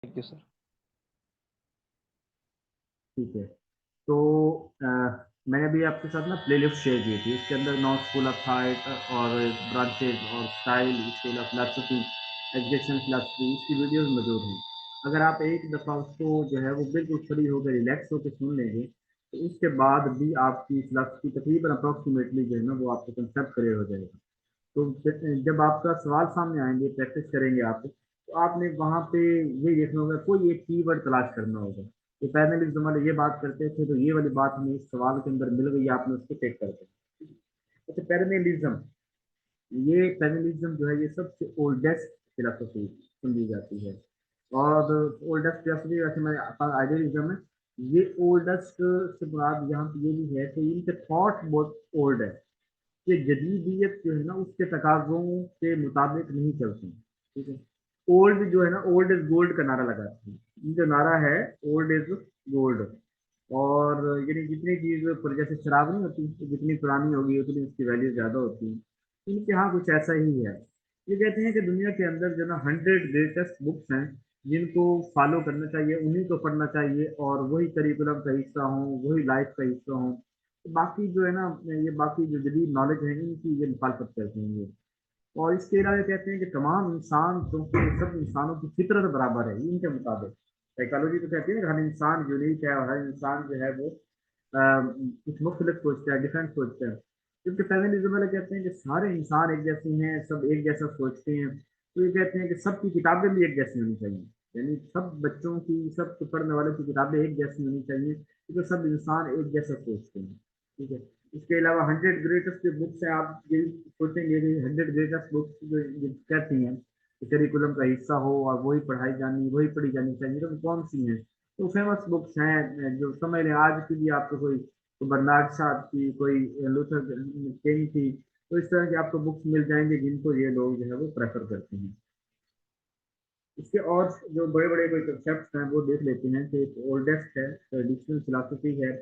Thank you sir. ठीक है। तो मैंने अभी आपके साथ ना प्लेलिस्ट शेयर की थी, इसके अंदर नॉन स्कूल ऑफ थाट और ब्रांचेज और style, scale of philosophy, education philosophy, इसकी वीडियोस मौजूद हैं। अगर आप एक दफ़ा उसको जो है वो बिल्कुल फ्री होकर रिलैक्स होकर सुन लेंगे, तो उसके बाद भी आपकी फिलासफी तकरीबन अप्रॉक्सीमेटली जो है ना वो आपको कंसेप्ट क्लियर हो जाएगा। तो जब आपका सवाल सामने आएंगे, प्रैक्टिस करेंगे आप, तो आपने वहां पे ये देखना होगा, कोई एक कीवर्ड तलाश करना होगा। तो पैनलिज्म वाले ये बात करते थे, तो ये वाली बात हमें इस सवाल के अंदर मिल गई, आपने उसको टेक कर दिया। अच्छा, पैनलिज्म, ये पैनलिज्म जो है ये सबसे ओल्डेस्ट फिलोसफी समझी जाती है। और ओल्डेस्ट फिलोसफी वैसे मैं आइडियलिज्म है, ये ओल्डेस्ट से मुराद यहाँ पे ये भी है कि इनके थॉट बहुत ओल्ड है, ये जदीदियत जो है ना उसके तकाजों के मुताबिक नहीं चलती। ठीक है। ओल्ड जो है ना, ओल्ड इज गोल्ड का नारा लगाती है। ये जो नारा है, ओल्ड इज गोल्ड। और यानी जितनी चीज पर, जैसे शराब नहीं होती, तो जितनी पुरानी होगी उतनी उसकी वैल्यू ज्यादा होती है, इनके यहाँ कुछ ऐसा ही है। ये कहते हैं कि दुनिया के अंदर जो ना 100 ग्रेटेस्ट बुक्स हैं, जिनको फॉलो करना चाहिए, उन्हीं को पढ़ना चाहिए, और वही करिकुलम का हिस्सा हो, वही लाइफ का हिस्सा हो। बाकी जो है ना, ये बाकी जो जदीद नॉलेज है इनकी ये मुखालफत करते हैं ये। और इसके अलावा कहते हैं कि तमाम इंसान, क्योंकि सब इंसानों की फितरत बराबर है इनके मुताबिक। साइकोलॉजी तो कहती है कि हर इंसान यूनिक है, और हर इंसान जो है वो कुछ मुख्तलिफ सोचता है, डिफरेंट सोचता है। क्योंकि फेमिनिज्म वाले कहते हैं कि सारे इंसान एक जैसे हैं, सब एक जैसा सोचते हैं। तो ये कहते हैं कि सबकी किताबें भी एक जैसी होनी चाहिए, यानी सब बच्चों की, सब पढ़ने वालों की किताबें एक जैसी होनी चाहिए, क्योंकि सब इंसान एक जैसा सोचते हैं। ठीक है। इसके अलावा 100 ग्रेटेस्ट जो बुक्स हैं, आप ये सोचेंगे कि 100 ग्रेटेस्ट बुक्स जो कहती हैं कि करिकुलम का हिस्सा हो और वही पढ़ाई जानी, वही पढ़ी जानी चाहिए, तो वो कौन सी हैं? तो फेमस बुक्स हैं जो समझ लें, आज की भी आपको कोई बर्नार्ड साहब की, कोई लूथर किंग की, तो इस तरह की आपको बुक्स मिल जाएंगे जिनको ये लोग जो है वो प्रेफर करते हैं। इसके और जो बड़े बड़े कोई कंसेप्ट हैं वो देख लेते हैं कि ओल्डेस्ट है, ट्रेडिशनल फिलोसफी है,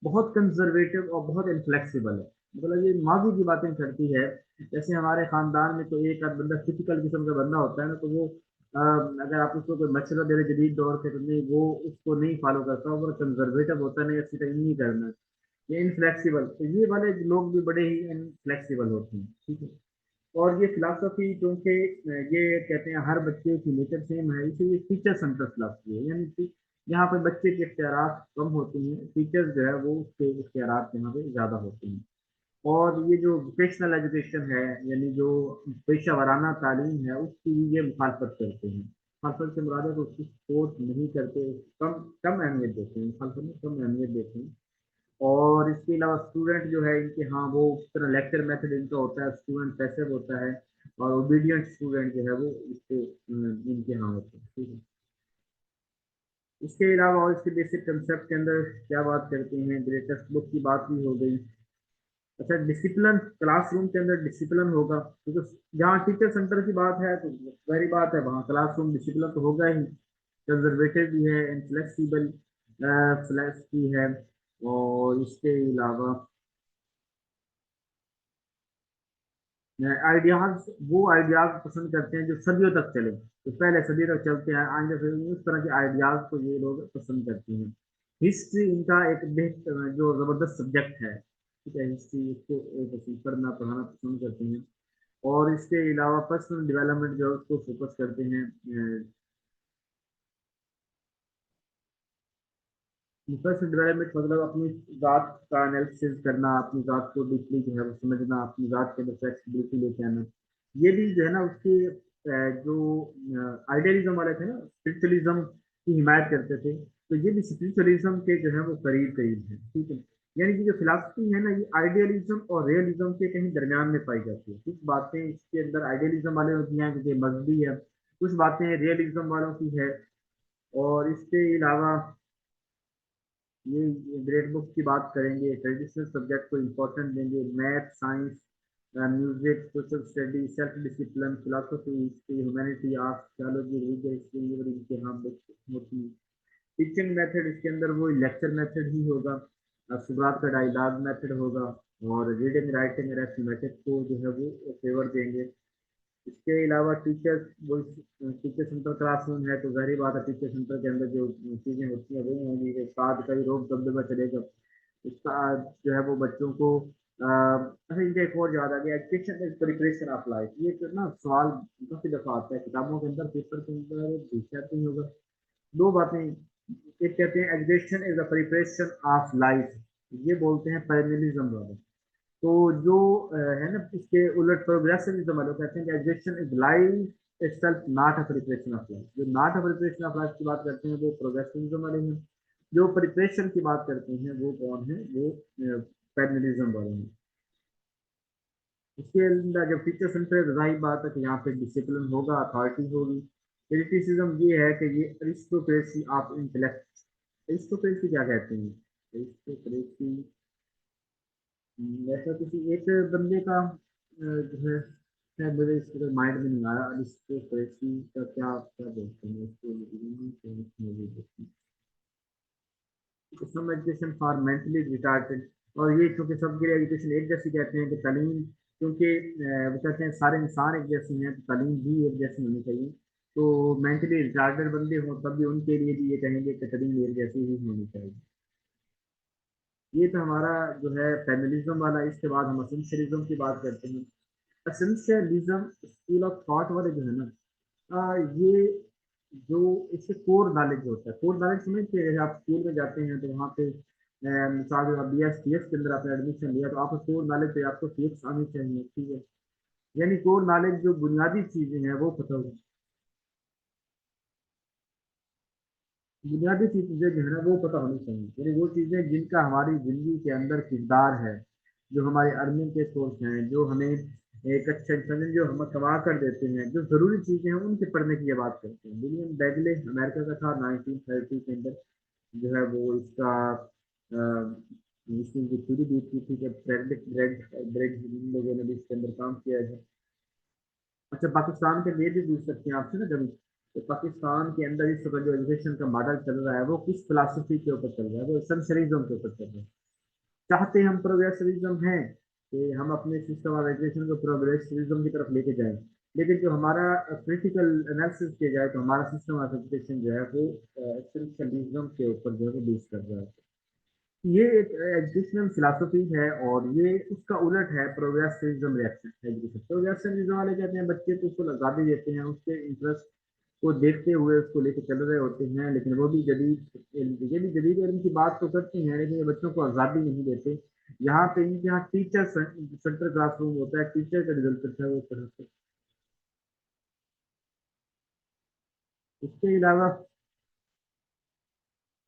बहुत कंजर्वेटिव और बहुत इनफ्लेक्सिबल है। मतलब ये माजी की बातें करती है। जैसे हमारे खानदान में तो एक आध बंदा टिपिकल किस्म का बंदा होता है ना, तो वो अगर आप उसको कोई मशवरा दे रहे जदीद दौर के, तो नहीं, वो उसको नहीं फॉलो करता, वो कंजर्वेटिव होता है, नहीं अच्छी तरह नहीं करना है। ये इनफ्लेक्सिबल, तो ये वाले लोग भी बड़े ही इनफ्लेक्सिबल होते हैं। ठीक है। और ये फिलासफी क्योंकि ये कहते हैं हर बच्चे की नेचर सेम है, इसीलिए टीचर सेंटर फिलासफी है, यानी कि यहाँ पे बच्चे के इख्तियारात कम होते हैं, टीचर्स जो है वो उसके इख्तियारात यहाँ पे ज़्यादा होते हैं। और ये जो वोकेशनल एजुकेशन है, यानी जो पेशा वाराना तालीम है, उसकी भी ये मुखालफत करते हैं। मुखालफत से मुराद है कि उसकी सपोर्ट नहीं करते, कम कम अहमियत देते हैं, मुखालफत में कम अहमियत देते हैं। और इसके अलावा स्टूडेंट जो है इनके, हाँ, वो उस तरह लेक्चर मेथड इनका होता है, स्टूडेंट पैसिव होता है, और ओबीडियंट स्टूडेंट जो है वो इसके इनके यहाँ होते हैं। ठीक है। इसके अलावा और इसके बेसिक कंसेप्ट के अंदर क्या बात करते हैं, ग्रेटेस्ट बुक की बात भी हो गई। अच्छा, डिसिप्लिन, क्लासरूम के अंदर डिसिप्लिन होगा, क्योंकि जहाँ टीचर सेंटर की बात है तो वही बात है, वहाँ क्लासरूम डिसिप्लिन तो होगा ही। कंजर्वेटिव भी है, इनफ्लेक्सिबल फिलॉसफी है। और इसके अलावा आइडियाज, वो आइडियाज पसंद करते हैं जो सदियों तक चले, तो पहले सदी तक चलते हैं, आगे फिर उस तरह के आइडियाज को ये लोग पसंद करते हैं। हिस्ट्री इनका एक बेहतर जो जबरदस्त सब्जेक्ट है। ठीक है, हिस्ट्री इसको पढ़ना पढ़ाना पसंद करते हैं। और इसके अलावा पर्सनल डेवलपमेंट जो है उसको फोकस करते हैं। पर्सनल डेवलपमेंट मतलब अपनी जात का एनालिसिस करना, अपनी जात को डीपली जो है वो समझना, अपनी जात के अंदर फ्लेक्सिबिलिटी लेके आना। ये भी जो है ना उसके जो आइडियलिज्म वाले थे ना, स्पिरिचुअलिज्म की हिमायत करते थे, तो ये भी स्पिरिचुअलिज्म के जो है वो करीब करीब है। ठीक है। यानी कि जो फिलासफी है ना, ये आइडियलिज्म और रियलिज्म के कहीं दरमियान में पाई जाती है। कुछ बातें इसके अंदर आइडियलिज्म वाले होती हैं क्योंकि मजहबी है, कुछ बातें रियलिज्म वालों की है। और इसके अलावा ये ग्रेड बुक की बात करेंगे, ट्रेडिशनल सब्जेक्ट को इम्पोर्टेंट देंगे, math, science, music, social study, self discipline, philosophy, history, humanity, art, theology, religious, इनके यहाँ बुक्स होती हैं। टीचिंग मेथड इसके अंदर वो लेक्चर मेथड ही होगा, सुबरात का डायलॉग मेथड होगा, और रीडिंग राइटिंग अरिथमेटिक को जो है वो फेवर देंगे। इसके अलावा टीचर्स वो टीचर सेंटर क्लासरूम है, तो ज़ाहिर बात है टीचर सेंटर के अंदर जो चीज़ें होती हैं वो होंगी, कि साथ का ही रोक दबदबा चलेगा। उसका जो है वो बच्चों को अच्छा, इनका एक और याद आ गया, education is preparation of life. ये तो ना सवाल काफी दफा आता है किताबों के अंदर, पेपर के अंदर पूछा नहीं होगा। दो बातें, एक कहते हैं education is the preparation of life, ये बोलते हैं पैरेललिज्म वाले। तो जो है ना, इसके उलट प्रोग्रेसिविज्म वाले कहते हैं कि education is life itself not a preparation of life. जो not a preparation of life की बात करते हैं वो प्रोग्रेसिविज्म वाले हैं। जो प्रिपरेशन की बात करते हैं वो कौन है, वो पैरेललिज्म वाले हैं। इसके अंदर जब टीचर सेंटर है तो जाहिर बात है कि यहाँ पे डिसिप्लिन होगा, अथॉरिटी होगी। क्रिटिसिज्म ये है कि ये अरिस्टोक्रेसी ऑफ इंटेलेक्ट। अरिस्टोक्रेसी क्या कहते हैं? अरिस्टोक्रेसी ऐसा किसी एक बंदे का जो है, शायद मेरे इसके माइंड में नहीं आ रहा। अरिस्टोक्रेसी का क्या क्या बोलते हैं इसको? सम एजुकेशन फॉर मेंटली रिटार्टेड। और ये क्योंकि सबके लिए एजुकेशन एक जैसी कहते हैं कि तालीम, क्योंकि वो कहते हैं सारे इंसान एक जैसे हैं तो तालीम भी एक जैसी होनी चाहिए। तो मेंटली रिटार्टेड बंदे हों तब भी उनके लिए भी ये कहेंगे कि तालीम एक जैसी ही होनी चाहिए। ये तो हमारा जो है फेमिनिज्म वाला। इसके बाद हम एसेंशियलिज्म की बात करते हैं। एसेंशियलिज्म स्कूल ऑफ थॉट वाले जो है ना, ये जो इससे कोर नॉलेज होता है, कोर नॉलेज समझते हैं। जैसे आप स्कूल में जाते हैं तो वहाँ पे मिसाल आप बी एस सी एस के अंदर आपने एडमिशन लिया, तो आपको कोर नॉलेज है, आपको फिजिक्स आनी चाहिए, ठीक है। यानी कोर नॉलेज जो बुनियादी चीजें हैं वो पता हो। बुनियादी चीजें जो है ना वो पता होनी चाहिए, यानी वो चीजें जिनका हमारी जिंदगी के अंदर किरदार है, जो हमारे अर्निंग के सोर्स हैं, जो हमें एक अच्छा इंसान जो हम कमा कर देते हैं, जो जरूरी चीजें हैं उनके पढ़ने की ये बात करते हैं। विलियम बैगले अमेरिका का था, 1930 के अंदर जो है वो इसका इसने जो थ्योरी दी थी कि ब्रेड ब्रेड ब्रेड इन लोगों ने भी इसके अंदर काम किया है। अच्छा, पाकिस्तान के लिए भी पूछ सकते हैं आपसे ना कभी, तो पाकिस्तान के अंदर इस वक्त जो एजुकेशन का मॉडल चल रहा है वो किस फिलासफी के ऊपर चल रहा है? वो एसेंशियलिज्म के ऊपर चल रहा है। चाहते हम प्रोग्रेसिविज्म हैं कि हम अपने सिस्टम ऑफ एजुकेशन को प्रोग्रेसिविज्म की तरफ लेके जाएं, लेकिन जो हमारा क्रिटिकल एनालिसिस किया जाए तो हमारा सिस्टम ऑफ एजुकेशन जो है वो एसेंशियलिज्म के ऊपर जो है वो बेस कर रहा है। ये एक एजुकेशनल फिलासफी है और ये उसका उलट है प्रोग्रेसिविज्म रिएक्शन एजुकेशन। प्रोग्रेसिविज्म वाले कहते हैं बच्चे को उसको आज़ादी देते हैं, उसके इंटरेस्ट को देखते हुए उसको लेके चल रहे होते हैं, लेकिन वो भी जदीद, ये भी जदीद इल्म की बात तो करते हैं, लेकिन ये बच्चों को आज़ादी नहीं देते। यहाँ पे इनके यहाँ टीचर सेंटर क्लासरूम होता है, टीचर का रिजल्ट करता है वो तरह से। इसके अलावा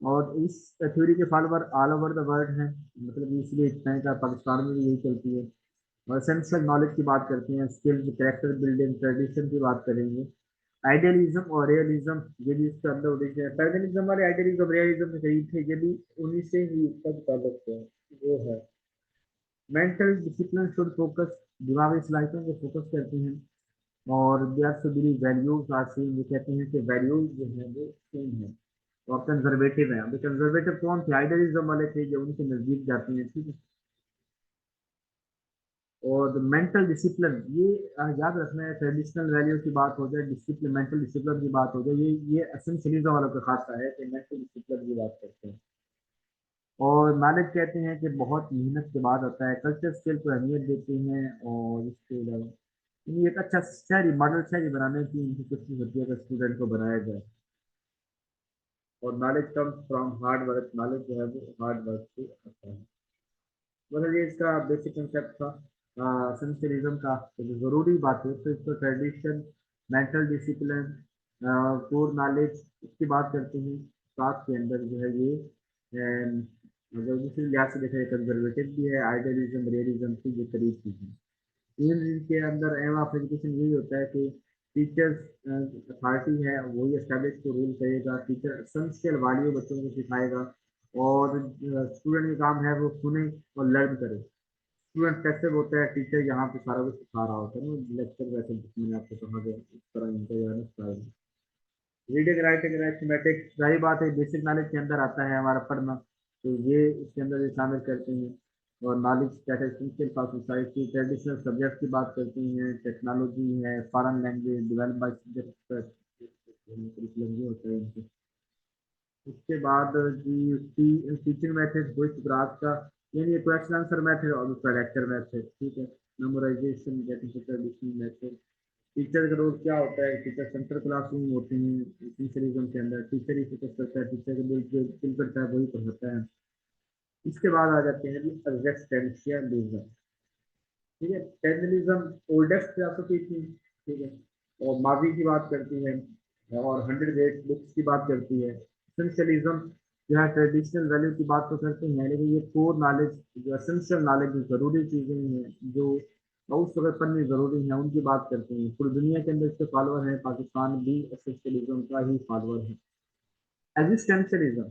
और इस थ्योरी के follower all over the world हैं, मतलब इसलिए इतना है कि पाकिस्तान में भी यही चलती है। और एसेंशियल नॉलेज की बात करते हैं, स्किल्स, कैरेक्टर बिल्डिंग, ट्रेडिशन की बात करेंगे। आइडियलिज्म और रियलिज्म, ये भी इसका अंदर उद्देश्य है। पैरेललिज्म वाले आइडियलिज्म रियलिज्म के करीब थे, ये भी उन्हीं से ही इसका ताल्लुक है। वो है मेंटल डिसिप्लिन शुड फोकस, दिमागी सलाहियतों को फोकस करते हैं। और there should be values are same, ये कहते हैं कि वैल्यूज जो है वो सेम है। और कंजर्वेटिव है, अभी कंजर्वेटिव कौन थे? आइडियलिज्म वाले थे जो उनके नजदीक जाते हैं, ठीक है। और मेंटल डिसिप्लिन, ये याद रखना है, ट्रेडिशनल वैल्यू की बात हो जाए, डिसिप्लिन मेंटल डिसिप्लिन की बात हो जाए, ये एसेंशियलिज्म वालों का खासा है कि मेंटल डिसिप्लिन की बात करते हैं। और नॉलेज कहते हैं कि बहुत मेहनत के बाद आता है, कल्चर स्किल को अहमियत देते हैं। और इसके अलावा ये एक अच्छा शहरी मॉडल शहरी बनाने की इनकी कोशिश होती है कि स्टूडेंट को बनाया जाए। और knowledge comes from hard work, knowledge जो है वो हार्ड वर्क से आता है। मतलब ये इसका बेसिक कंसेप्ट था सेंसरिज्म का। तो जो जरूरी बात है तो इसको tradition, mental discipline, core knowledge, इसकी बात करते हैं। साथ के अंदर जो है ये अगर दूसरी लिहाज से देखा जाए कंजर्वेटिव भी है, आइडियलिज्म रियलिज्म की ये करीब चीज़ है। इनके अंदर एम ऑफ एजुकेशन यही होता है कि टीचर्स अथॉरिटी है, वही एस्टेब्लिश को रूल करेगा। टीचर एसेंशियल वैल्यू बच्चों को सिखाएगा। और स्टूडेंट का काम है वो सुने और लर्न करे। स्टूडेंट कैसे होता है, टीचर यहाँ पे सारा कुछ सिखा रहा होता है ना, लेक्चर वैसे मैंने आपको कहा गया इस तरह इनका जो है ना स्टाइल। रीडिंग राइटिंग मैथमेटिक्स, जाहिर बात है बेसिक नॉलेज के अंदर आता है हमारा पढ़ना, तो ये इसके अंदर ये शामिल करते हैं। और knowledge data essential for society, traditional subject की बात करते हैं, टेक्नोलॉजी है, foreign language develop by subject curriculum ये होता है इनके। उसके बाद जी टीचिंग मेथड हुई क्लास का, यानी ये क्वेश्चन आंसर मेथड और दूसरा लेक्चर मेथड, ठीक है। Memorisation getting traditional method. Teacher का रोल क्या होता है? टीचर सेंट्रल क्लासरूम होते हैं टीचरिज्म के अंदर, टीचर ही फोकस करता है, टीचर का दिल करता है वही पढ़ाता है। इसके बाद आ जाते हैं जी एग्जिस्टेंशियलिज्म, ठीक है। टेररिज्म ओल्डेस्ट फिलॉसफी थी, ठीक है, और माजी की बात करती है और 100 बुक्स की बात करती है। एसेंशियलिज्म जो है ट्रेडिशनल वैल्यू की बात तो करते हैं, लेकिन ये कोर नॉलेज जो एसेंशियल नॉलेज जो जरूरी चीजें हैं जो उस वक्त पढ़नी जरूरी है उनकी बात करते हैं। पूरी दुनिया के अंदर इसके फॉलोअर हैं, पाकिस्तान भी एसेंशियलिज्म का ही फॉलोअर है। एग्जिस्टेंशियलिज्म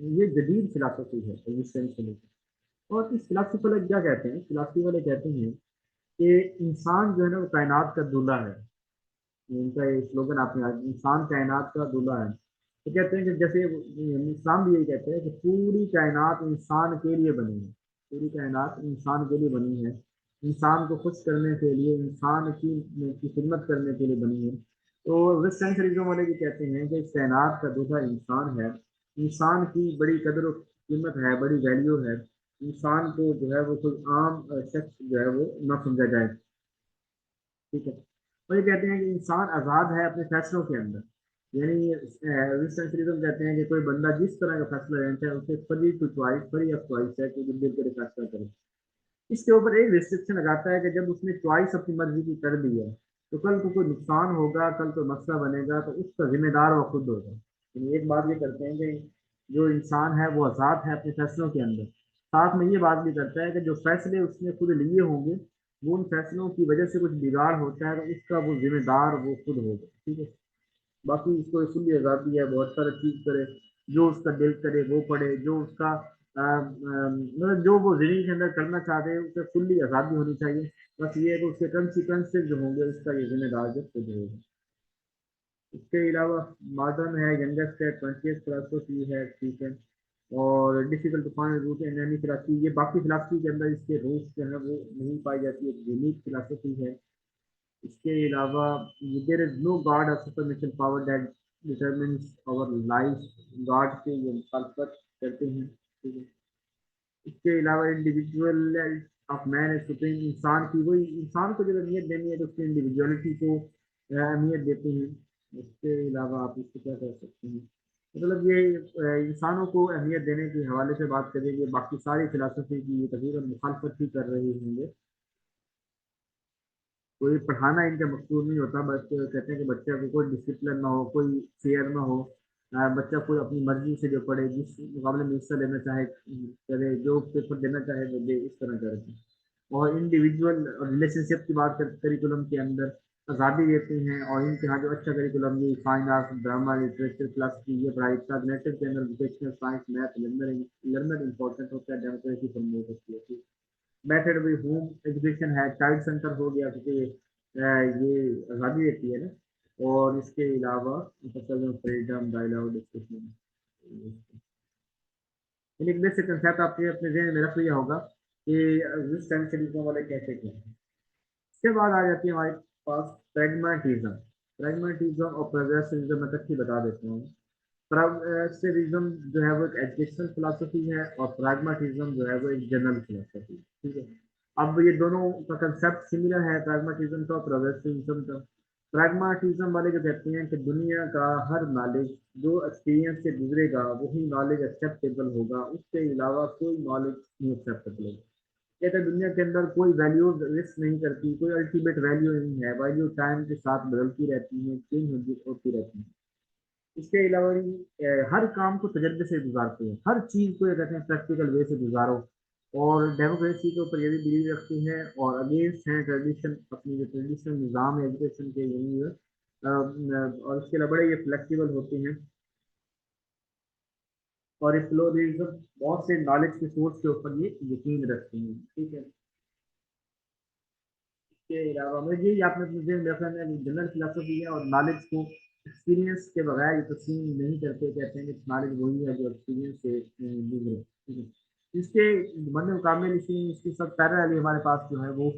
ये जदीद फिलासफी है एग्जिस्टेंशियलिज्म। और इस फिलासफी वाले क्या कहते हैं? फिलासफी वाले कहते हैं कि इंसान जो है ना वो कायनात का दूल्हा है। इनका ये स्लोगन आपने आज, इंसान कायनात का दूल्हा है। तो कहते हैं कि जैसे इस्लाम भी यही कहते हैं कि पूरी कायनात इंसान के लिए बनी है, पूरी कायनात इंसान के लिए बनी है, इंसान को खुश करने के लिए, इंसान की खिदमत करने के लिए बनी है। तो वेस्टर्न रिलीजन वाले भी कहते हैं कि इस कायनात का दूल्हा इंसान है, इंसान की बड़ी कदर और कीमत है, बड़ी वैल्यू है। इंसान को जो है वो कोई आम शख्स जो है वो ना समझा जाए, ठीक है। और ये कहते हैं कि इंसान आज़ाद है अपने फैसलों के अंदर, यानी विस्टन कहते हैं कि कोई बंदा जिस तरह का फैसला लेना चाहे उसे free to choice, free of choice है कि जो दिल करे फैसला करे। इसके ऊपर एक रिस्ट्रिक्शन लगाता है कि जब उसने चॉइस अपनी मर्जी की कर दी है तो कल को कोई नुकसान होगा, कल को मसला बनेगा तो उसका जिम्मेदार वो खुद होगा। लेकिन एक बात ये करते हैं कि जो इंसान है वो आज़ाद है अपने फैसलों के अंदर। साथ में ये बात भी करता है कि जो फैसले उसने खुद लिए होंगे वो उन फैसलों की वजह से कुछ बिगाड़ होता है तो उसका वो जिम्मेदार वो खुद होगा, ठीक है। बाकी इसको खुली आज़ादी है, बहुत सारा चीज करे, जो उसका दिल करे वो पढ़े, जो उसका मतलब जो वो जिंदगी के अंदर करना चाहते हैं उसे खुली आज़ादी होनी चाहिए। बस ये है कि उसके कंसिक्वेंसेज जो होंगे उसका ये जिम्मेदार जो खुद होगा। इसके अलावा मॉडर्न है, यंगेस्ट है, 20th फिलासफी है, ठीक है। और difficult to find root in any philosophy, ये बाकी फिलासफी के अंदर इसके रूट्स जो है वो नहीं पाई जाती है, यूनिक फिलासफी है। इसके अलावा there is no god or supernatural power that determines our life, god से ये मुखालफत करते हैं, ठीक है। इसके अलावा individual of man is supreme, इंसान की वही इंसान को जब अहमियत देनी है तो उसकी इंडिविजुअलिटी को अहमियत देते हैं। इसके अलावा आप इसको क्या कह सकते हैं, मतलब ये इंसानों को अहमियत देने के हवाले से बात करेंगे, बाकी सारी फिलासफी की ये तकरीबन मुखालफत ही कर रही होंगे। कोई पढ़ाना इनका मकसूद नहीं होता, बस कहते हैं कि बच्चे को कोई डिसिप्लिन ना हो, कोई फेयर ना हो। बच्चा कोई अपनी मर्जी से जो पढ़े, जिस मुकाबले में हिस्सा लेना चाहे करे, जो पेपर देना चाहे वो दे, इस तरह करते हैं। और इंडिविजुअल रिलेशनशिप की बात करते करिकुलम के अंदर आज़ादी देते हैं। और इनके यहाँ जो अच्छा करिकुलम ये fine arts, drama, literature, philosophy ये पढ़ाई कॉग्निटिव के अंदर vocational science, math, learner learner important होता है, डेमोक्रेसी प्रमोट होती है। मेथड भी होम एजुकेशन है, चाइल्ड सेंटर हो गया क्योंकि ये आज़ादी देती है ना। और इसके अलावा फ्रीडम, डायलॉग, डिस्कशन, लेकिन बेसिक कंसेप्ट आपके अपने जहन में रख लिया होगा कि जिस टाइम से लिखने वाले कैसे क्या है। इसके बाद आ जाती है हमारे पास प्रैग्मेटिज्म। प्रैग्मेटिज्म और प्रोग्रेसिविज्म मैं इकट्ठी बता देता हूँ। प्रोग्रेसिविज्म जो है वो एक एजुकेशनल फिलोसफी है और प्रैग्मेटिज्म जो है वो एक जनरल फिलोसफी, ठीक है। अब ये दोनों का कंसेप्ट सिमिलर है, प्रैग्मेटिज्म का और प्रोग्रेसिविज्म का। प्रैग्मेटिज्म वाले जो कहते हैं कि दुनिया का हर नॉलेज जो एक्सपीरियंस से गुजरेगा वही नॉलेज एक्सेप्टेबल होगा, उसके अलावा कोई नॉलेज नहीं एक्सेप्टेबल होगा। कहते हैं दुनिया के अंदर कोई वैल्यू रिस्क नहीं करती, कोई अल्टीमेट वैल्यू नहीं है, वैल्यू टाइम के साथ बदलती रहती है, चेंज होती रहती है। इसके अलावा हर काम को तजर्बे से गुजारते हैं, हर चीज को ये कहते हैं प्रैक्टिकल वे से गुजारो। और डेमोक्रेसी के ऊपर ये भी बिलीव रखते हैं और अगेंस्ट हैं ट्रेडिशन, अपनी जो ट्रेडिशनल निज़ाम है एजुकेशन के यही है। और इसके अलावा बड़े ये फ्लेक्सिबल होते हैं और एक्सप्लोरिज्म बहुत से नॉलेज के सोर्स के ऊपर ये यकीन रखते हैं, ठीक है। इसके अलावा मुझे ये आपने मुझे जनरल फिलोसफी है और नॉलेज को एक्सपीरियंस के बगैर ये तस्लीम नहीं करते, कहते हैं कि नॉलेज वही है जो एक्सपीरियंस से गुजरे, ठीक है। इसके बनने मुकाबले इसके सब पैरेलली हमारे पास जो है वो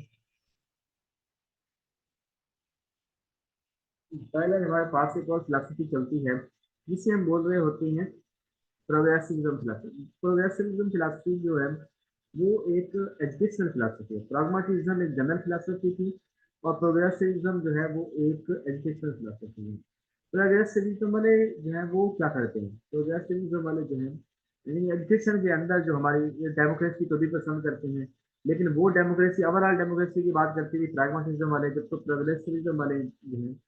पहले हमारे पास एक और फिलोसफी चलती है जिसे हम बोल रहे होते हैं प्रोग्रेसिविज्म फिलोसफी। प्रोग्रेसिविज्म फिलोसफी जो है वो एक एजुकेशनल फिलोसफी है। प्रैग्मेटिज्म एक जनरल फिलोसफी थी और प्रोग्रेसिविज्म जो है वो एक एजुकेशनल फिलोसफी है। प्रोग्रेसिविज्म वाले जो है वो क्या करते हैं, प्रोग्रेसिविज्म वाले जो है एजुकेशन के अंदर जो हमारी डेमोक्रेसी को भी पसंद करते हैं, लेकिन वो डेमोक्रेसी ओवरऑल डेमोक्रेसी की बात करते हुए प्रैग्मेटिज्म वाले, जब तो प्रोग्रेसिविज्म वाले जो है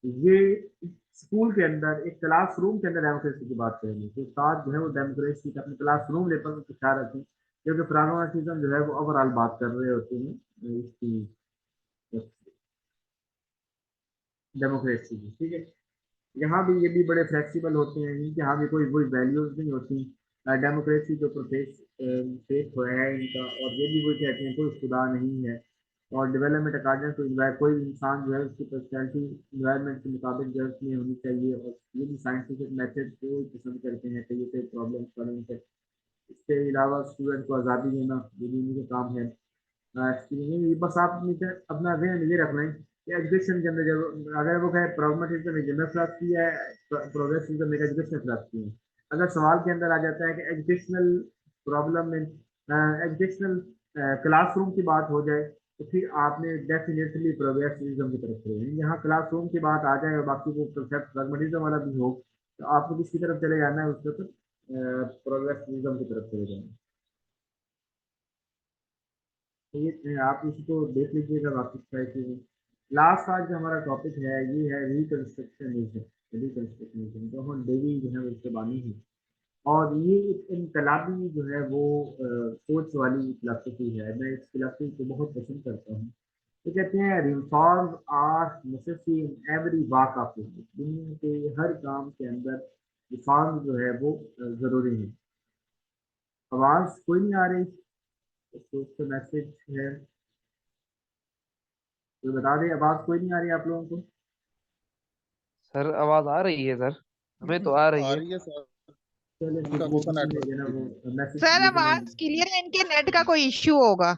ये स्कूल के अंदर एक क्लासरूम के अंदर डेमोक्रेसी की बात करेंगे, तो साथ जो है वो डेमोक्रेसी का अपने क्लासरूम लेवल पर ख्याल रखें, क्योंकि प्राग्मेटिज्म जो है वो ओवरऑल बात कर रहे होते हैं इसकी डेमोक्रेसी की। ठीक है, यहाँ भी ये भी बड़े फ्लेक्सिबल होते हैं, इनके यहाँ भी कोई वही वैल्यूज नहीं होती। डेमोक्रेसी के ऊपर फेथ है इनका, और ये भी वही कहते हैं कोई खुदा नहीं है, और डेवलपमेंट अकॉर्डिंग टू इन्वायर कोई भी इंसान जो है उसकी पर्सनैलिटी इन्वायरमेंट के मुताबिक जो है उसमें होनी चाहिए, और ये भी साइंटिफिक मेथड को पसंद करते हैं कि ये कोई प्रॉब्लम सॉल्विंग है। इसके अलावा स्टूडेंट को आज़ादी देना ये भी इनका काम है। नहीं, बस आप अपना जहन ये रखना है कि एजुकेशन के अंदर जब अगर वो कहे प्रॉब्लमेटिज्म एक जनरल फिलॉसफी है, प्रोग्रेसिज्म एक एजुकेशनल फिलॉसफी है, अगर सवाल के अंदर आ जाता है कि एजुकेशनल प्रॉब्लम में एजुकेशनल क्लासरूम की बात हो जाए, तो फिर आपने डेफिनेटली प्रोग्रेसिज्म की तरफ चले जाना। यहाँ क्लासरूम की बात आ जाए और बाकी वो कंसेप्ट प्रैग्मेटिज्म वाला भी हो, तो आपको किसकी तरफ चले जाना है, उसके तो प्रोग्रेसिज्म की तरफ चले जाना है। तो ये आप इसको देख लीजिएगा वापस ट्राई कीजिए। लास्ट आज जो हमारा टॉपिक है ये है रिकंस्ट्रक्शनिज्म। रिकंस्ट्रक्शनिज्म जो हम डेवी जो है उसके बानी है, और ये एक इनकलाबी जो है वो सोच वाली फिलासफी है। मैं इस फिलासफी को बहुत पसंद करता हूँ। ये कहते हैं reforms are necessary in every walk of life. दुनिया के हर काम के अंदर रिफॉर्म जो है वो जरूरी है। आवाज कोई नहीं आ रही, तो मैसेज है, तो बता दें आवाज कोई नहीं आ रही आप लोगों को। सर आवाज आ रही है सर, हमें तो आ रही आ है। रही है सर। चलिए ठीक इनका है, वो थोड़ा सा किसी ने जो नेटवर्क है ना इशू वो मैसेज सर लेकिन मैं, आवाज क्लियर है, इनके नेट का कोई इश्यू होगा।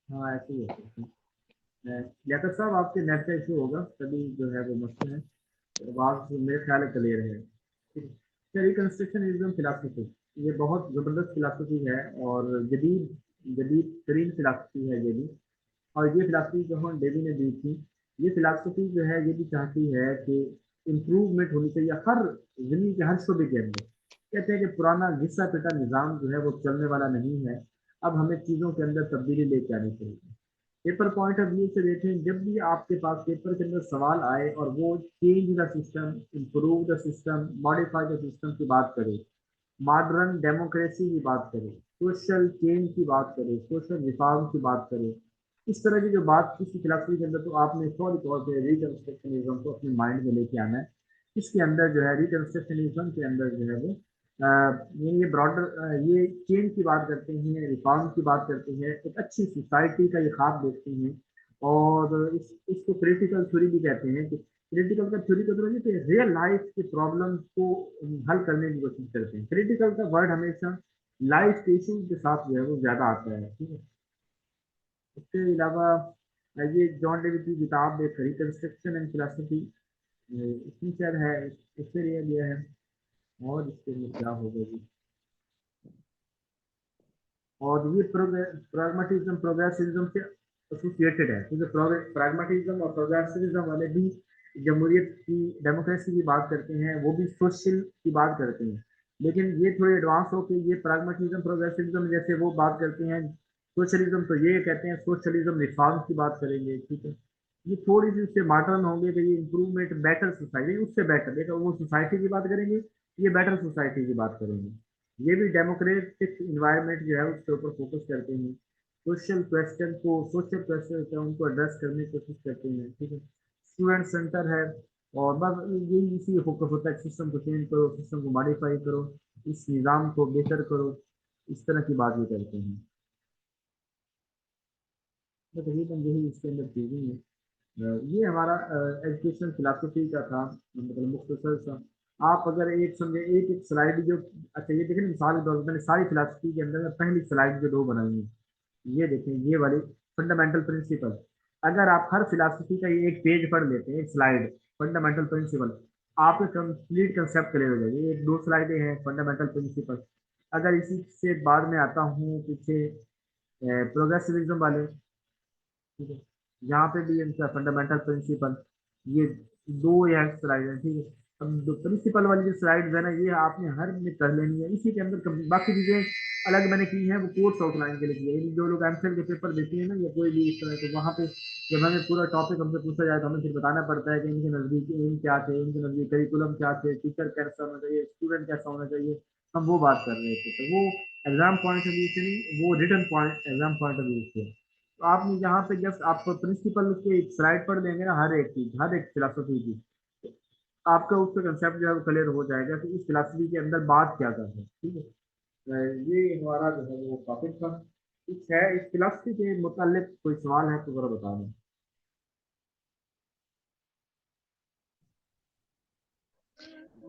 हाँ ऐसे ही होता है। लियाकत साहब आपके नेट का इशू होगा तभी जो है वो मसला है। आवाज मेरे ख्याल है क्लियर है। ठीक है, रिकंस्ट्रक्शनिज्म फिलासफी ये बहुत ज़बरदस्त फिलासफी है, और जदीद जदीद तरीन फिलासफी है ये भी। और ये फिलासफी जो हम डेवी ने दी थी, ये फिलासफी जो है ये भी चाहती है कि इम्प्रूवमेंट होनी चाहिए हर ज़िंदगी के हर शोबे के अंदर। कहते हैं कि पुराना घिसा पिटा निज़ाम जो है वो चलने वाला नहीं है, अब हमें चीज़ों के अंदर तब्दीली लेके आनी चाहिए। पेपर पॉइंट ऑफ व्यू से देखें, जब भी आपके पास पेपर के अंदर सवाल आए और वो change the system, improve the system, modify the system की बात करें, मॉडर्न डेमोक्रेसी की बात करें, सोशल चेंज की बात करें, सोशल रिफॉर्म की बात करें, इस तरह की जो बात किसी फिलासफी के अंदर, तो आपने फौरी तौर पर रिकंस्ट्रक्शनिज्म को अपने माइंड में लेके आना है। इसके अंदर जो है रिकंस्ट्रक्शनिज्म के अंदर जो है वो ये ब्रॉडर ये चेंज की बात करते हैं, रिफॉर्म की बात करते हैं, एक अच्छी सोसाइटी का ये ख्वाब देखते हैं। और इसको क्रिटिकल थ्योरी भी कहते हैं कि क्रिटिकल का थ्योरी का मतलब ये कि रियल लाइफ के प्रॉब्लम को हल करने की कोशिश करते हैं। क्रिटिकल का वर्ड हमेशा लाइफ के इशू के साथ जो है वो ज्यादा आता है। ठीक है, इसके अलावा ये जॉन डेविड की किताब एक रिकंस्ट्रक्शन एंड फिलोसफी, इसमें शायद है, इससे लिया गया है। और इसके लिए क्या होगा जी, और ये प्रैग्मेटिज्म प्रोग्रेसिज्म से एसोसिएटेड है, क्योंकि प्रैग्मेटिज्म और प्रोग्रेसिविज्म वाले भी जमहूरियत की डेमोक्रेसी की बात करते हैं, वो भी सोशल की बात करते हैं, लेकिन ये थोड़े एडवांस होके ये प्रैग्मेटिज्म प्रोग्रेसिविज्म जैसे वो बात करते हैं। सोशलिज्म तो ये कहते हैं सोशलिज्म रिफॉर्म की बात करेंगे। ठीक है, ये थोड़ी सी उससे मॉडर्न होंगे कि ये इंप्रूवमेंट बेटर सोसाइटी, उससे बेटर देखो वो सोसाइटी की बात करेंगे, ये बेटर सोसाइटी की बात करेंगे। ये भी डेमोक्रेटिक इन्वायरमेंट जो है उसके ऊपर फोकस करते हैं। सोशल क्वेश्चन है उनको एड्रेस करने की कोशिश करते हैं। ठीक है, स्टूडेंट सेंटर है, और बस यही इसी फोकस होता है, सिस्टम को चेंज करो, सिस्टम को मॉडिफाई करो, इस निज़ाम को बेहतर करो, इस तरह की बात ये करते हैं। तो तकरीबन यही इसके अंदर चीज़ें हैं। ये हमारा एजुकेशन फिलासफी का था, मतलब मुख्तसर सा। आप अगर एक समझे एक एक स्लाइड जो, अच्छा ये देखें मिसाल के तौर पर मैंने सारी फिलासफी के अंदर में पहली स्लाइड जो दो बनाई है, ये देखें ये वाली फंडामेंटल प्रिंसिपल। अगर आप हर फिलासफी का ये एक पेज पढ़ लेते हैं, एक स्लाइड फंडामेंटल प्रिंसिपल, आपके कंप्लीट कंसेप्ट क्लियर हो जाएगी। ये एक दो स्लाइडें हैं फंडामेंटल प्रिंसिपल। अगर इसी से बाद में आता हूँ पीछे प्रोग्रेसिविज्म वाले, ठीक है, यहाँ पे भी इनका फंडामेंटल प्रिंसिपल, ये दो या स्लाइड है, ठीक है। अब जो प्रिंसिपल वाली जो स्लाइड है ना, ये आपने हर में कर लेनी है। इसी के अंदर बाकी चीजें अलग मैंने की हैं, वो कोर्स आउटलाइन के लिए की है। यानी जो लोग एमफिल के पेपर देते हैं ना या कोई भी इस तरह के, वहाँ पे जब हमें पूरा टॉपिक हमसे पूछा जाए तो हमें फिर बताना पड़ता है कि इनके नजदीक एम क्या थे, इनके नजदीक करिकुलम क्या थे, टीचर कैसा होना चाहिए, स्टूडेंट कैसा होना चाहिए, हम वो बात कर रहे थे। तो वो एग्जाम पॉइंट ऑफ व्यू से नहीं, वो return point exam point of view से। तो आपने यहाँ पे जस्ट आपको प्रिंसिपल के स्लाइड पढ़ देंगे ना, हर एक चीज, हर एक फिलोसफी की, आपका उसका कंसेप्ट जो है वो क्लियर हो जाएगा कि इस फिलोसफी के अंदर बात क्या कर रहे हैं, ठीक है। ये हमारा जो है वो टॉपिक था। कुछ है इस फिलोसफी के मुतालिक कोई सवाल है तो जरा बता दें।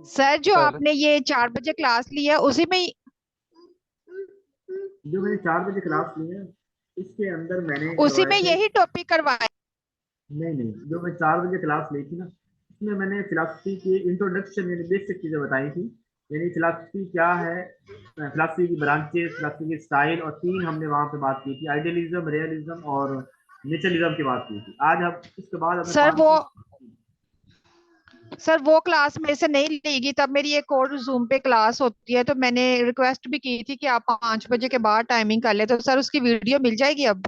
सर जो सर आपने ये 4 बजे क्लास ली है उसी में जो मैंने 4 बजे क्लास ली है, इसके अंदर मैंने उसी करवाए में थे। यही टॉपिक करवाए। नहीं नहीं, जो मैं 4 बजे क्लास ली थी ना, उसमें मैंने फिलोसफी की इंट्रोडक्शन यानी बेसिक चीजें बताई थी। यानी फिलोसफी क्या है, फिलोसफी की ब्रांचेस, फिलोसफी की स्टाइल, और तीन हमने वहाँ पे बात की थी, आइडियलिज्म, रियलिज्म और नेचरलिज्म की बात की थी। आज हम इसके बाद हमें सर वो 5 सर वो क्लास मेरे से नहीं लेगी, तब मेरी एक और जूम पे क्लास होती है, तो मैंने रिक्वेस्ट भी की थी कि आप 5 बजे के बाद टाइमिंग कर ले, तो सर उसकी वीडियो मिल जाएगी अब।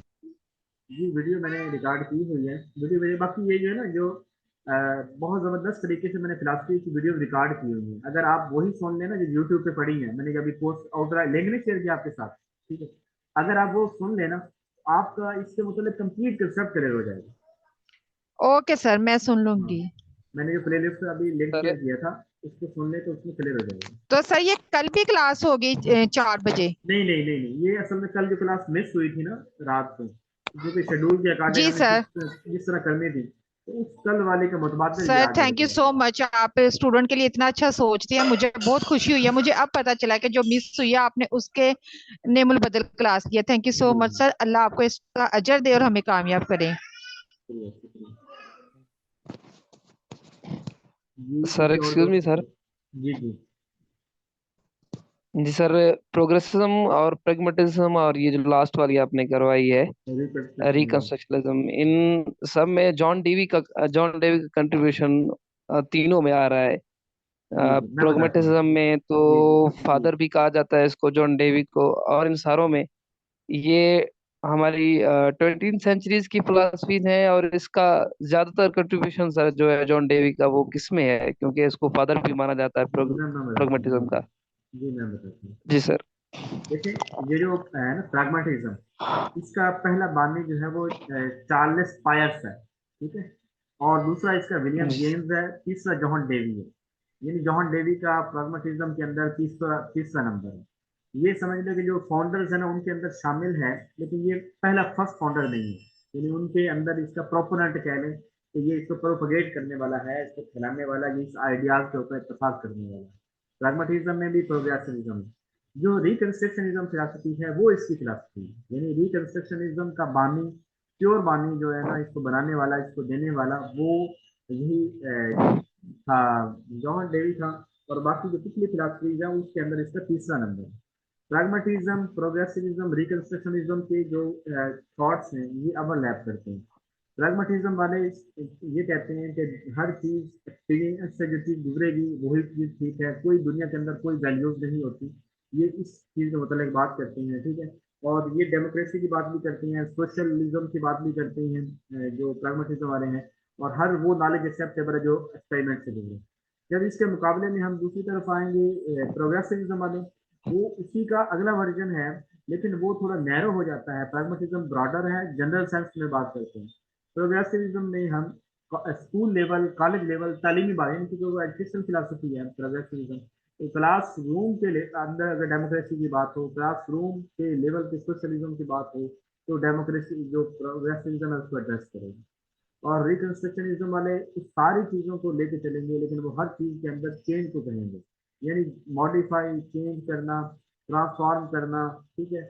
जी वीडियो मैंने रिकॉर्ड की हुई है, वीडियो मेरे, बाकी ये जो है ना जो बहुत ज़बरदस्त तरीके से मैंने फिलोसफी की वीडियो रिकॉर्ड की हुई है। अगर आप वही सुन लेना जो यूट्यूब पे पड़ी है, मैंने अभी पोस्ट आउटलाइन लिंक नहीं शेयर किया आपके साथ, ठीक है। अगर आप वो सुन लेना, आपका इसके मतलब कंप्लीट कंसेप्ट क्लियर हो जाएगा। ओके सर, मैं सुन हाँ, लूंगी। मैंने जो प्लेलिस्ट अभी लिंक सर शेयर किया था, उसको सुन ले तो उसमें क्लियर हो जाएगा। तो सर ये कल भी क्लास होगी 4 बजे? नहीं नहीं नहीं नहीं, ये असल में कल जो क्लास मिस हुई थी ना रात को, जो कि शेड्यूल के अकॉर्डिंग जी हमें सर। जिस तरह करनी थी, तो उस कल वाले का मुतबादल ये सर आज वाले thank you class. So much, आप स्टूडेंट के लिए इतना अच्छा सोचती हैं, मुझे बहुत खुशी हुई है। मुझे अब पता चला कि जो मिस हुई है आपने उसके नेमुल बदल क्लास लिया। थैंक यू सो जी मच सर, अल्लाह आपको इसका अजर दे और हमें कामयाब करे। शुक्रिया शुक्रिया। जी सर किसी और एक्सक्यूज मी दोस्त सर। जी जी। जी सर, प्रोग्रेसिज्म और प्रैग्मेटिज्म और ये जो लास्ट वाली आपने करवाई है रिकंस्ट्रक्शनिज्म। रिकंस्ट्रक्शनलिज्म, इन सब में जॉन डेवी का कंट्रीब्यूशन तीनों में आ रहा है। जी जी मैं बताता हूँ। प्रोग्मेटिज्म में तो जी जी जी फादर भी कहा जाता है इसको, जॉन डेवी को, और इन सारों में ये हमारी 20th सेंचुरीज की फिलोसफी है। और इसका ज्यादातर कंट्रीब्यूशन सर जो है जॉन डेवी का, वो किस में है, क्योंकि इसको फादर भी माना जाता है मैं बताता हूँ। प्रोग्मेटिज्म का। जी मैं बताता हूँ। जी सर। देखिए, ये जो है ना प्रैग्मेटिज्म, इसका पहला बानी जो है वो चार्ल्स पायर्स है, ठीक है। और दूसरा इसका विलियम जी जेम्स है, तीसरा जॉन डेवी है। यानी जॉन डेवी का प्रैग्मेटिज्म के अंदर तीसरा तीसरा नंबर है। ये समझ लो कि जो फाउंडर्स है ना उनके अंदर शामिल है, लेकिन ये पहला फर्स्ट फाउंडर नहीं है। यानी उनके अंदर इसका प्रोपोनेंट कह लें, तो ये इसको प्रोपोगेट करने वाला है, इसको फैलाने वाला, ये इस आइडियाज के ऊपर इतफाक करने वाला है। प्रैग्मेटिज्म में भी प्रोग्रेसिविज्म है। जो रिकंस्ट्रक्शनिज्म फिलासफी है वो इसकी फिलासफी है। यानी रिकंस्ट्रक्शनिज्म का बानी, प्योर बानी जो है ना, इसको बनाने वाला, इसको देने वाला, वो यही था, जॉन डेवी था। और बाकी जो पिछली फिलासफीज है उसके अंदर इसका तीसरा नंबर है। प्रैग्मेटिज्म, प्रोग्रेसिविज्म, रिकंस्ट्रक्शनिज्म के जो थॉट्स हैं ये ओवरलैप करते हैं। प्रैग्मेटिज्म वाले ये कहते हैं कि हर चीज एक्सपीरियंस से जो चीज गुजरेगी वही चीज ठीक है, कोई दुनिया के अंदर कोई वैल्यूज नहीं होती। ये इस चीज के मतलब बात करते हैं, ठीक है। और ये डेमोक्रेसी की बात भी करती हैं, सोशलिज्म की बात भी करती हैं, जो प्रैग्मेटिज्म वाले हैं। और हर वो नॉलेज एक्सेप्टेबल है जो एक्सपेरिमेंट से गुजरे। जब इसके मुकाबले में हम दूसरी तरफ आएंगे प्रोग्रेसिविज्म वाले, वो उसी का अगला वर्जन है, लेकिन वो थोड़ा नैरो हो जाता है। प्रैग्मेटिज्म ब्रॉडर है, जनरल सेंस में बात करते हैं। प्रोग्रेसिविज्म में हम स्कूल लेवल, कॉलेज लेवल, तालीमी बात, इनकी जो एजुकेशन फिलोसफी है प्रोग्रेसिविज्म, तो क्लास रूम के अंदर अगर डेमोक्रेसी की बात हो, क्लास रूम के लेवल पे सोशलिज्म की बात हो, तो डेमोक्रेसी जो प्रोग्रेसिविज्म है उसको एड्रेस करेगी। और रिकंस्ट्रक्शनिज्म वाले इस सारी चीज़ों को लेके चलेंगे, लेकिन वो हर चीज़ के अंदर चेंज को कहेंगे, यानी मॉडिफाई, चेंज करना, ट्रांसफॉर्म करना, ठीक है।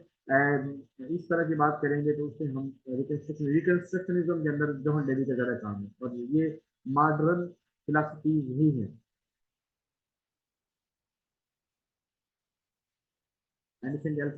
इस तरह की बात करेंगे तो उससे हम रिकंस्ट्रक्शनिज्म के अंदर जॉन डेवी का ज़्यादा काम है, और ये मॉडर्न फिलासफी ही है। Anything else?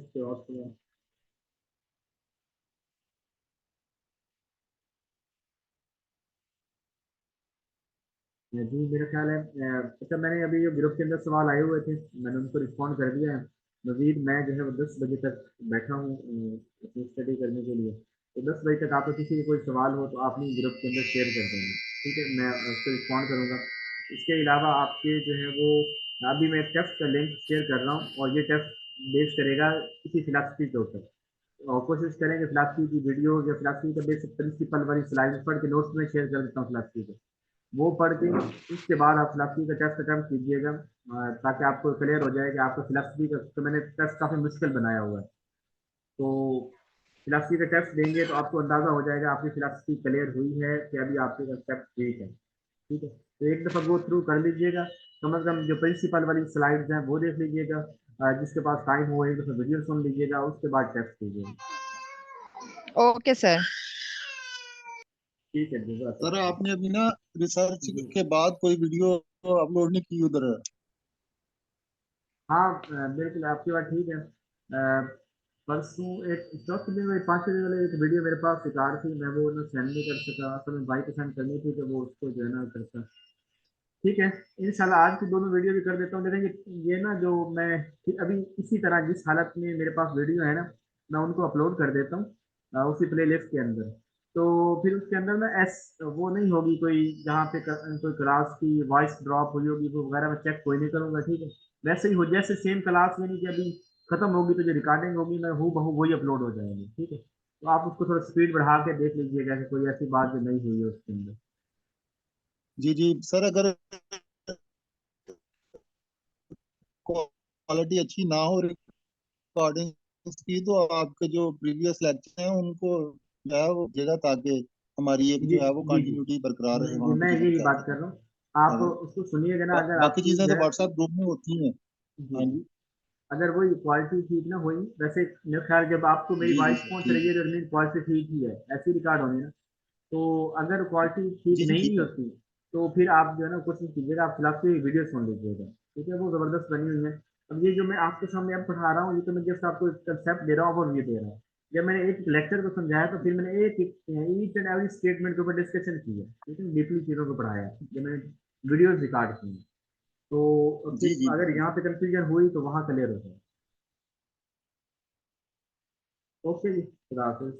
जी मेरा ख्याल है अच्छा, मैंने अभी जो ग्रुप के अंदर सवाल आए हुए थे मैंने उनको रिस्पॉन्ड कर दिया है। मजीद मैं जो है वो 10 बजे तक बैठा हूँ अपनी स्टडी करने के लिए। तो 10 बजे तक आपको किसी को कोई सवाल हो तो आप अपनी ग्रुप के अंदर शेयर कर देंगे, ठीक है, मैं उसको रिस्पॉन्ड करूँगा। इसके अलावा आपके जो है वो अभी मैं टेस्ट का लिंक शेयर कर रहा हूँ, और ये टेस्ट बेस करेगा किसी फिलासफी के ऊपर, और कोशिश करेंगे फिलासफी की वीडियो या फिलासफी का बेसिक प्रिंसिपल वाली स्लाइड पढ़ के नोट्स में शेयर कर देता हूँ फिलासफी को, वो पढ़ के उसके बाद आप फिलासफी का टेस्ट अटेम्प्ट कीजिएगा, ताकि आपको क्लियर हो जाए कि आपका फिलासफी का, तो मैंने टेस्ट काफ़ी मुश्किल बनाया हुआ है। तो फिलासफी का टेस्ट देंगे तो आपको अंदाज़ा हो जाएगा आपकी फिलासफी क्लियर हुई है कि अभी आपके कंसेप्ट ठीक है, ठीक है। तो एक दफ़ा गो थ्रू कर लीजिएगा, कम अज़ कम जो प्रिंसिपल वाली स्लाइड्स हैं वो देख लीजिएगा, जिसके पास टाइम हो एक दफ़ा वीडियो सुन लीजिएगा, उसके बाद टेस्ट कीजिएगा। Okay sir. ठीक है जी, सर आपने अभी ना रिसर्च जी के बाद कोई वीडियो अपलोड नहीं की उधर? हाँ, बिल्कुल आपकी बात ठीक है। परसों एक चौथे दिन, वही 5वें दिन वाले एक वीडियो मेरे पास बेकार थी, मैं वो ना सेंड नहीं कर सका, असल में भाई को सेंड करनी थी तो वो उसको जो है ना करता। ठीक है, इंशाल्लाह आज की दोनों वीडियो भी कर देता हूँ, लेकिन ये ना जो मैं अभी इसी तरह जिस हालत में मेरे पास वीडियो है ना, मैं उनको अपलोड कर देता हूँ उसी प्ले लिस्ट के अंदर। तो फिर उसके अंदर ना एस वो नहीं होगी कोई, जहाँ पे कोई क्लास की वॉइस ड्रॉप हुई होगी वो वगैरह मैं चेक कोई नहीं करूँगा, ठीक है। वैसे ही हो जैसे सेम क्लास यानी कि अभी खत्म होगी तो जो रिकॉर्डिंग होगी मैं हूँ बहू वही अपलोड हो जाएगी, ठीक है। तो आप उसको थोड़ा स्पीड बढ़ा के देख लीजिएगा कि कोई ऐसी बात जो नहीं हुई है उसके अंदर। जी जी सर, अगर क्वालिटी अच्छी ना हो रिकॉर्डिंग की तो आपके जो प्रीवियस लेक्चर हैं उनको जो है वो भेजेगा, ताकि हमारी एक जी जो है वो जी जी कंटिन्यूटी बरकरार रहे जी वहाँ पे मैं जब हम यही बात कर करते रहा हूँ, आप हैं। उसको सुनिएगा ना, अगर बाकी आपकी चीजें जो तो है व्हाट्सएप ग्रुप में होती हैं। जी हाँ जी। अगर वही क्वालिटी ठीक ना हुई, वैसे मेरे ख्याल जब आपको मेरी जी जी वॉइस सर, पहुंच ठीक रही है। है तो मेरी क्वालिटी ठीक ही है, ऐसी रिकॉर्ड होनी ना। तो अगर क्वालिटी ठीक जी जी नहीं ठीक भी है। होती तो फिर आप जो है ना कोशिश कीजिएगा आप फिलहाल की वीडियो सुन लीजिएगा, ठीक है, वो ज़बरदस्त बनी हुई है। अब ये जो मैं आपके सामने अब पढ़ा रहा हूँ ये तो मैं जस्ट आपको कंसेप्ट दे रहा हूँ और ये दे रहा हूँ। जब मैंने एक लेक्चर को समझाया तो फिर मैंने एक ईच एंड एवरी स्टेटमेंट के ऊपर डिस्कशन की है, ठीक है, डीपली चीज़ों को पढ़ाया है, जब मैंने वीडियोज रिकॉर्ड की हैं। तो जी फिर जी अगर बिल्कुल। यहाँ पे कंफ्यूजन हुई तो वहाँ क्लियर हो जाए। ओके जी, खुदा हाफिज़।